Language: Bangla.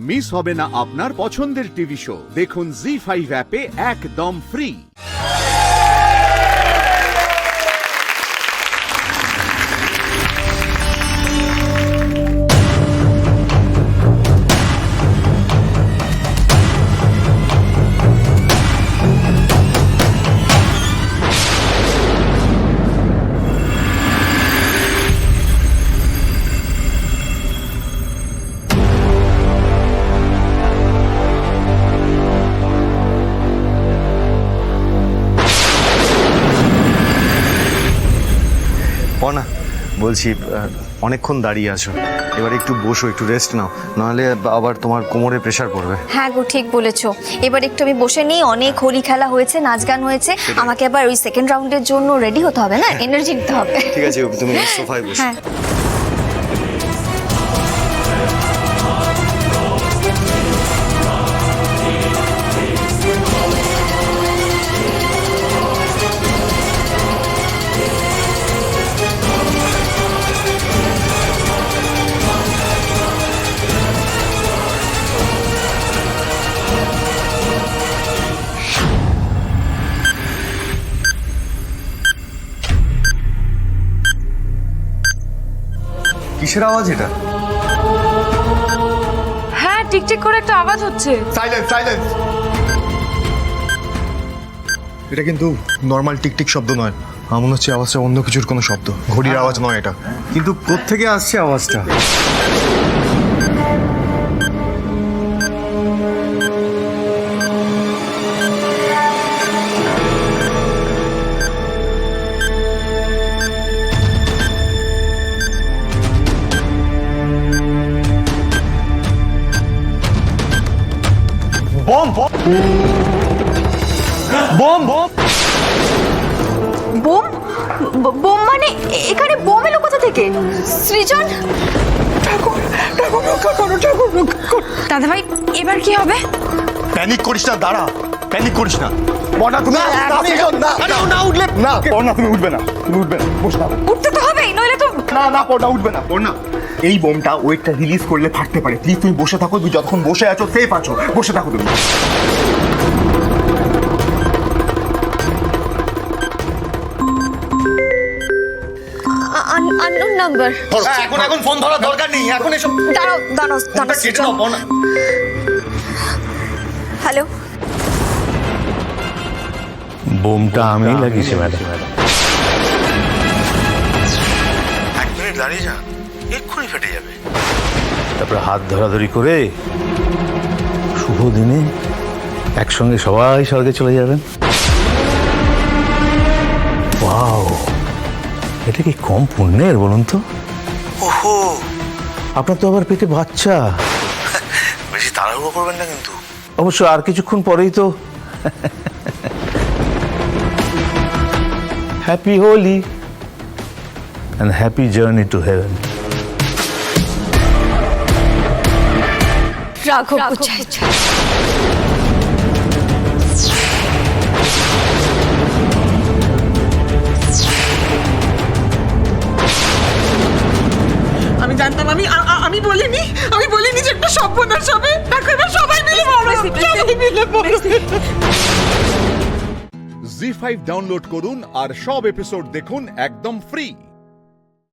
মিস হবে না আপনার পছন্দের টিভি শো। দেখুন জি5 অ্যাপে একদম ফ্রি। না বলছি অনেকক্ষণ দাঁড়িয়ে আছো, এবার একটু বসো, একটু রেস্ট নাও, নাহলে আবার তোমার কোমরে প্রেশার পড়বে। হ্যাঁ গো, ঠিক বলেছো। এবার একটু আমি বসে নিই, অনেক হোলি খেলা হয়েছে, নাচ গান হয়েছে, আমাকে আবার ওই সেকেন্ড রাউন্ডের জন্য রেডি হতে হবে না, এনার্জি নিতে হবে। ঠিক আছে, তুমি সোফায় বসো। হ্যাঁ কিসের আওয়াজ এটা? হ্যাঁ, টিকটিক করে একটা আওয়াজ হচ্ছে। Silence silence. এটা কিন্তু নর্মাল টিকটিক শব্দ নয়, আমার মনে হচ্ছে আওয়াজটা অন্য কিছুর কোনো শব্দ, ঘড়ির আওয়াজ নয় এটা। কিন্তু কোত্থেকে আসছে আওয়াজটা? বম বম বম বম বোম বোম মানে এখানে বোম এলো কোথা থেকে? সৃজন, দাদা ভাই এবার কি হবে? প্যানিক করিস না, দাঁড়া, প্যানিক করিস না। পড়না তুমি না উঠলে না, পড়না তুমি উঠবে না, তুমি উঠবে না, বস না। উঠতে তো হবেই, নইলে তো। না না, পড়না উঠবে না, পড়না। এই বোমটা ওয়েটটা রিলিজ করলে ফাটতে পারে, প্লিজ তুমি বসে থাকো, তুমি যতক্ষণ বসে আছো সেফ আছো, বসে থাকো তুমি। Unknown number. এখন ফোন ধরার দরকার নেই, এখন এসব দাঁড়াও দাঁড়াও দাঁড়াও সৃজন। হ্যালো, বোমটা আমি লাগিয়েছি ম্যাডাম। 1 মিনিট দাঁড়িয়ে যা, এক্ষুনি ফেটে যাবে। তারপরে হাত ধরাধরি করে শুভ দিনে একসঙ্গে সবাই স্বর্গে চলে যাবেন। ওয়াও, এটা কি কম পুণ্যের বলুন তো? ওহো, আপনার তো আবার পেটে বাচ্চা। বেশি তাড়াহুড়ো করবেন না কিন্তু। অবশ্য আর কিছুক্ষণ পরেই তো happy Holi and happy journey to heaven. রাঘব বুঝাই। আমি জানতাম, আমি বলিনি যে একটা সর্বনাশ হবে। দেখো এবার সবাই মিলে মরো। জি5 ডাউনলোড করুন আর সব এপিসোড দেখুন একদম ফ্রি।